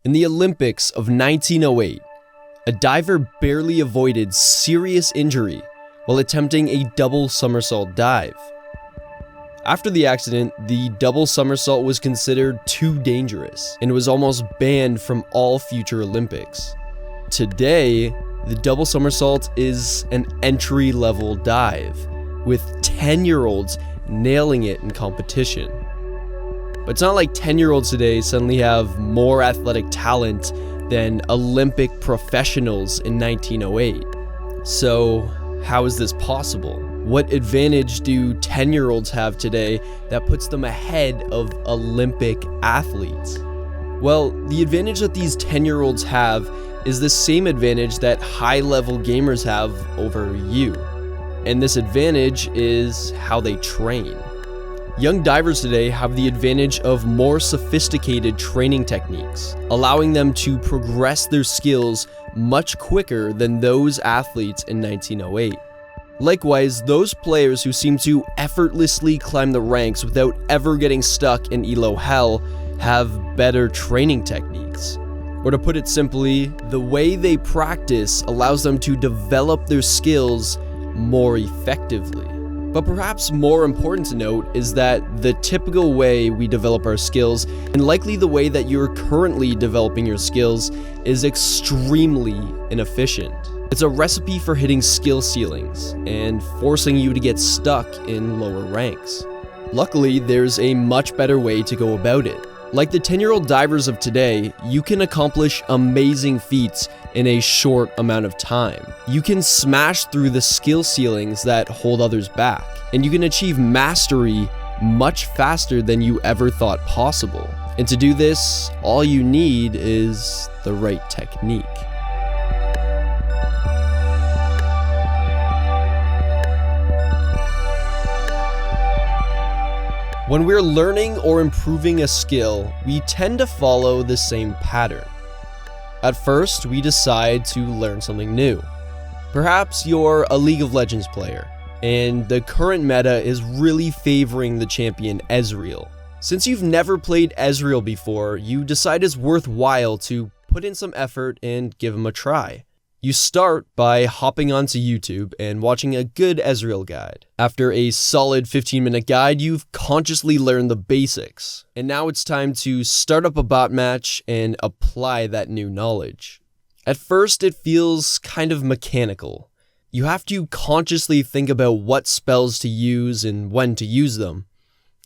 In the Olympics of 1908, a diver barely avoided serious injury while attempting a double somersault dive. After the accident, the double somersault was considered too dangerous and was almost banned from all future Olympics. Today, the double somersault is an entry-level dive, with 10-year-olds nailing it in competition. But it's not like 10-year-olds today suddenly have more athletic talent than Olympic professionals in 1908. So, how is this possible? What advantage do 10-year-olds have today that puts them ahead of Olympic athletes? Well, the advantage that these 10-year-olds have is the same advantage that high-level gamers have over you. And this advantage is how they train. Young divers today have the advantage of more sophisticated training techniques, allowing them to progress their skills much quicker than those athletes in 1908. Likewise, those players who seem to effortlessly climb the ranks without ever getting stuck in ELO Hell have better training techniques. Or to put it simply, the way they practice allows them to develop their skills more effectively. But perhaps more important to note is that the typical way we develop our skills, and likely the way that you're currently developing your skills, is extremely inefficient. It's a recipe for hitting skill ceilings and forcing you to get stuck in lower ranks. Luckily, there's a much better way to go about it. Like the 10-year-old divers of today, you can accomplish amazing feats in a short amount of time. You can smash through the skill ceilings that hold others back, and you can achieve mastery much faster than you ever thought possible. And to do this, all you need is the right technique. When we're learning or improving a skill, we tend to follow the same pattern. At first, we decide to learn something new. Perhaps you're a League of Legends player, and the current meta is really favoring the champion Ezreal. Since you've never played Ezreal before, you decide it's worthwhile to put in some effort and give him a try. You start by hopping onto YouTube and watching a good Ezreal guide. After a solid 15-minute guide, you've consciously learned the basics. And now it's time to start up a bot match and apply that new knowledge. At first, it feels kind of mechanical. You have to consciously think about what spells to use and when to use them.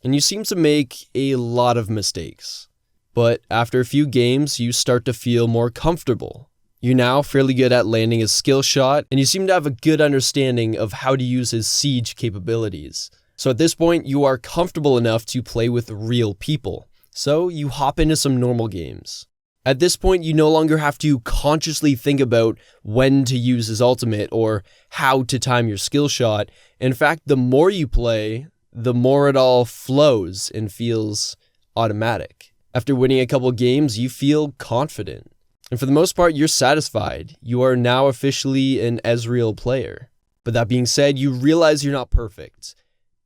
And you seem to make a lot of mistakes. But after a few games, you start to feel more comfortable. You're now fairly good at landing a skill shot, and you seem to have a good understanding of how to use his siege capabilities. So at this point, you are comfortable enough to play with real people. So you hop into some normal games. At this point, you no longer have to consciously think about when to use his ultimate or how to time your skill shot. In fact, the more you play, the more it all flows and feels automatic. After winning a couple games, you feel confident. And for the most part, you're satisfied. You are now officially an Ezreal player. But that being said, you realize you're not perfect.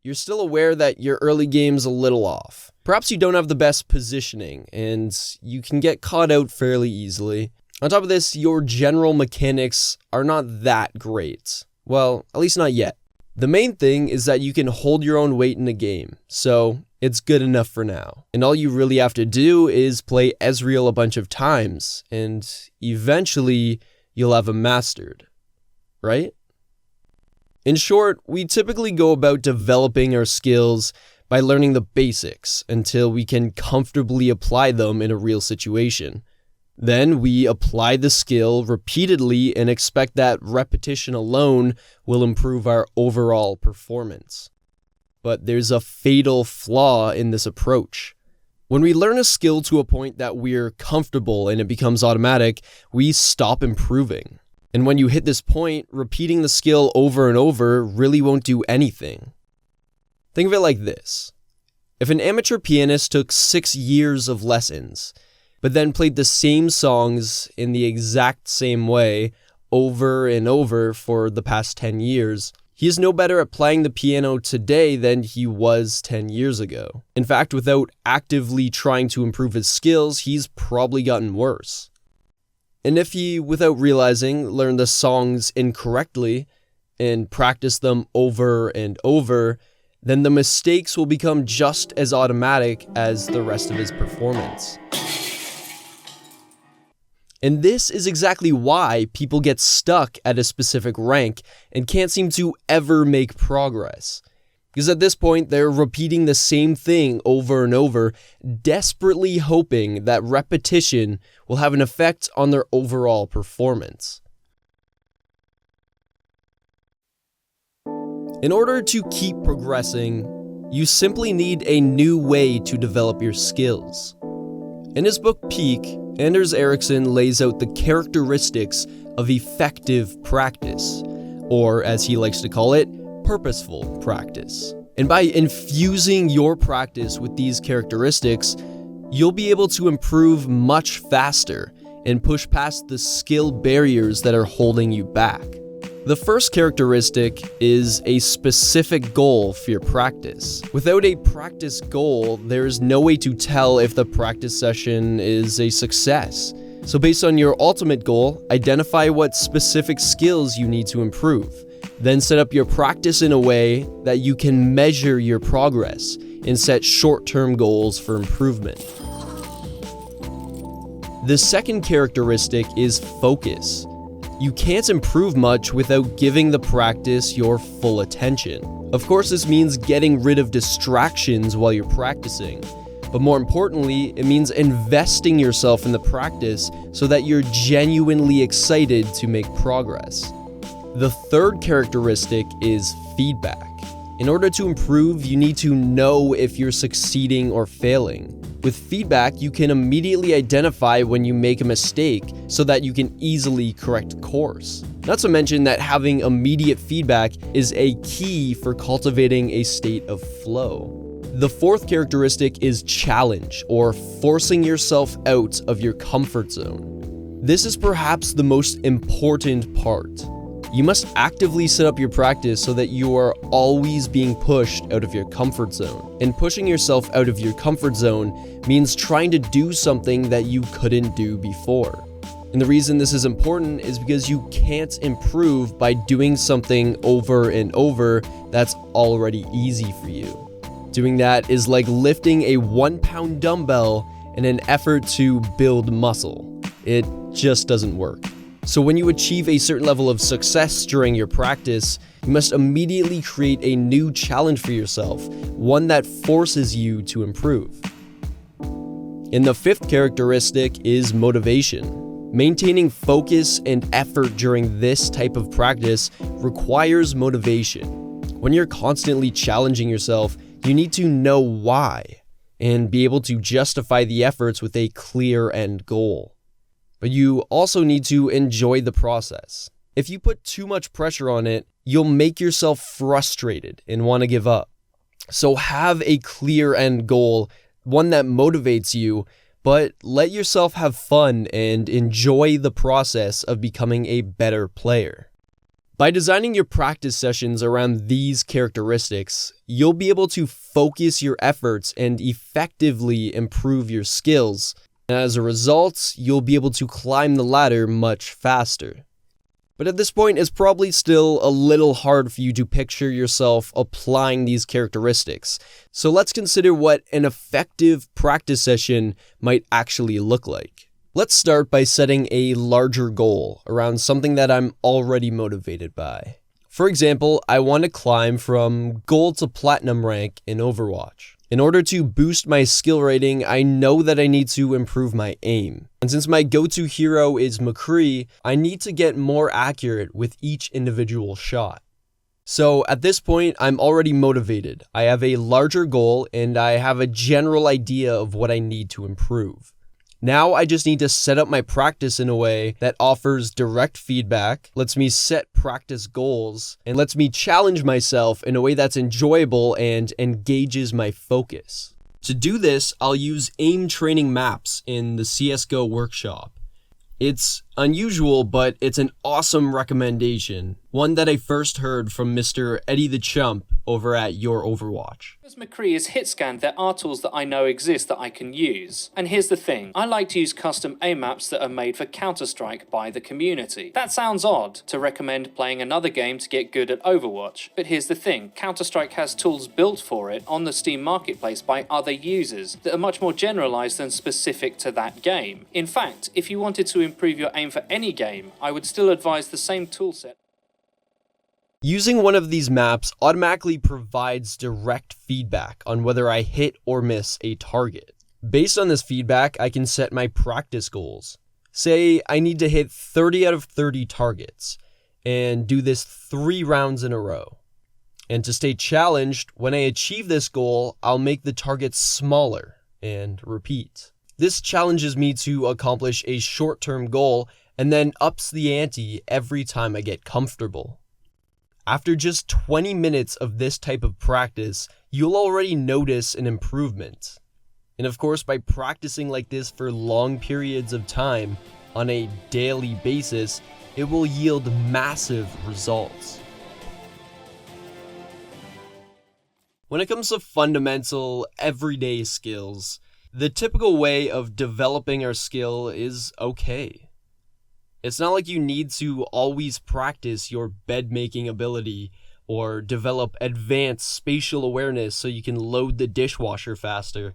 You're still aware that your early game's a little off. Perhaps you don't have the best positioning, and you can get caught out fairly easily. On top of this, your general mechanics are not that great. Well, at least not yet. The main thing is that you can hold your own weight in a game, so it's good enough for now. And all you really have to do is play Ezreal a bunch of times, and eventually you'll have him mastered, right? In short, we typically go about developing our skills by learning the basics until we can comfortably apply them in a real situation. Then we apply the skill repeatedly and expect that repetition alone will improve our overall performance. But there's a fatal flaw in this approach. When we learn a skill to a point that we're comfortable and it becomes automatic, we stop improving. And when you hit this point, repeating the skill over and over really won't do anything. Think of it like this. If an amateur pianist took 6 years of lessons, but then played the same songs in the exact same way over and over for the past 10 years, He is no better at playing the piano today than he was 10 years ago. In fact, without actively trying to improve his skills, he's probably gotten worse. And if he, without realizing, learned the songs incorrectly and practiced them over and over, then the mistakes will become just as automatic as the rest of his performance. And this is exactly why people get stuck at a specific rank and can't seem to ever make progress. Because at this point, they're repeating the same thing over and over, desperately hoping that repetition will have an effect on their overall performance. In order to keep progressing, you simply need a new way to develop your skills. In his book Peak, Anders Ericsson lays out the characteristics of effective practice, or as he likes to call it, purposeful practice. And by infusing your practice with these characteristics, you'll be able to improve much faster and push past the skill barriers that are holding you back. The first characteristic is a specific goal for your practice. Without a practice goal, there's no way to tell if the practice session is a success. So based on your ultimate goal, identify what specific skills you need to improve. Then set up your practice in a way that you can measure your progress and set short-term goals for improvement. The second characteristic is focus. You can't improve much without giving the practice your full attention. Of course, this means getting rid of distractions while you're practicing, but more importantly, it means investing yourself in the practice so that you're genuinely excited to make progress. The third characteristic is feedback. In order to improve, you need to know if you're succeeding or failing. With feedback, you can immediately identify when you make a mistake so that you can easily correct course. Not to mention that having immediate feedback is a key for cultivating a state of flow. The fourth characteristic is challenge, or forcing yourself out of your comfort zone. This is perhaps the most important part. You must actively set up your practice so that you are always being pushed out of your comfort zone. And pushing yourself out of your comfort zone means trying to do something that you couldn't do before. And the reason this is important is because you can't improve by doing something over and over that's already easy for you. Doing that is like lifting a 1-pound dumbbell in an effort to build muscle. It just doesn't work. So when you achieve a certain level of success during your practice, you must immediately create a new challenge for yourself, one that forces you to improve. And the fifth characteristic is motivation. Maintaining focus and effort during this type of practice requires motivation. When you're constantly challenging yourself, you need to know why and be able to justify the efforts with a clear end goal. But you also need to enjoy the process. If you put too much pressure on it, you'll make yourself frustrated and want to give up. So have a clear end goal, one that motivates you, but let yourself have fun and enjoy the process of becoming a better player. By designing your practice sessions around these characteristics, you'll be able to focus your efforts and effectively improve your skills. As a result, you'll be able to climb the ladder much faster. But at this point, it's probably still a little hard for you to picture yourself applying these characteristics. So let's consider what an effective practice session might actually look like. Let's start by setting a larger goal around something that I'm already motivated by. For example, I want to climb from gold to platinum rank in Overwatch. In order to boost my skill rating, I know that I need to improve my aim. And since my go-to hero is McCree, I need to get more accurate with each individual shot. So at this point, I'm already motivated. I have a larger goal and I have a general idea of what I need to improve. Now I just need to set up my practice in a way that offers direct feedback, lets me set practice goals, and lets me challenge myself in a way that's enjoyable and engages my focus. To do this, I'll use aim training maps in the CSGO workshop. It's Unusual, but it's an awesome recommendation. One that I first heard from Mr. Eddie the Chump over at Your Overwatch. As McCree is hit scanned, there are tools that I know exist that I can use. And here's the thing, I like to use custom aim maps that are made for Counter-Strike by the community. That sounds odd to recommend playing another game to get good at Overwatch, but here's the thing, Counter-Strike has tools built for it on the Steam marketplace by other users that are much more generalized than specific to that game. In fact, if you wanted to improve your aim for any game, I would still advise the same toolset. Using one of these maps automatically provides direct feedback on whether I hit or miss a target. Based on this feedback, I can set my practice goals. Say I need to hit 30 out of 30 targets and do this 3 rounds in a row. And to stay challenged, when I achieve this goal, I'll make the targets smaller and repeat. This challenges me to accomplish a short-term goal and then ups the ante every time I get comfortable. After just 20 minutes of this type of practice, you'll already notice an improvement. And of course, by practicing like this for long periods of time on a daily basis, it will yield massive results. When it comes to fundamental, everyday skills, the typical way of developing our skill is okay. It's not like you need to always practice your bed-making ability or develop advanced spatial awareness so you can load the dishwasher faster.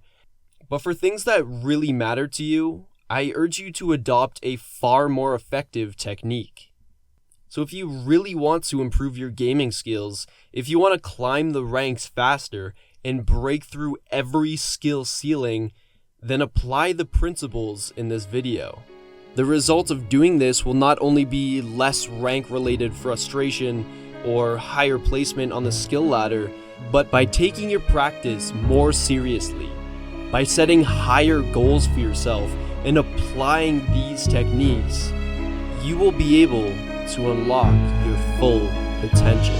But for things that really matter to you, I urge you to adopt a far more effective technique. So if you really want to improve your gaming skills, if you want to climb the ranks faster and break through every skill ceiling, then apply the principles in this video. The result of doing this will not only be less rank-related frustration or higher placement on the skill ladder, but by taking your practice more seriously, by setting higher goals for yourself and applying these techniques, you will be able to unlock your full potential.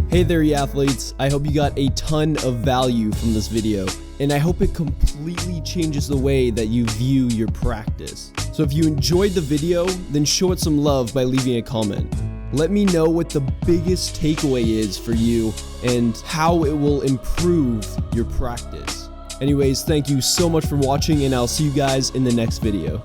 Hey there, eAthletes. I hope you got a ton of value from this video, and I hope it completely changes the way that you view your practice. So if you enjoyed the video, then show it some love by leaving a comment. Let me know what the biggest takeaway is for you and how it will improve your practice. Anyways, thank you so much for watching, and I'll see you guys in the next video.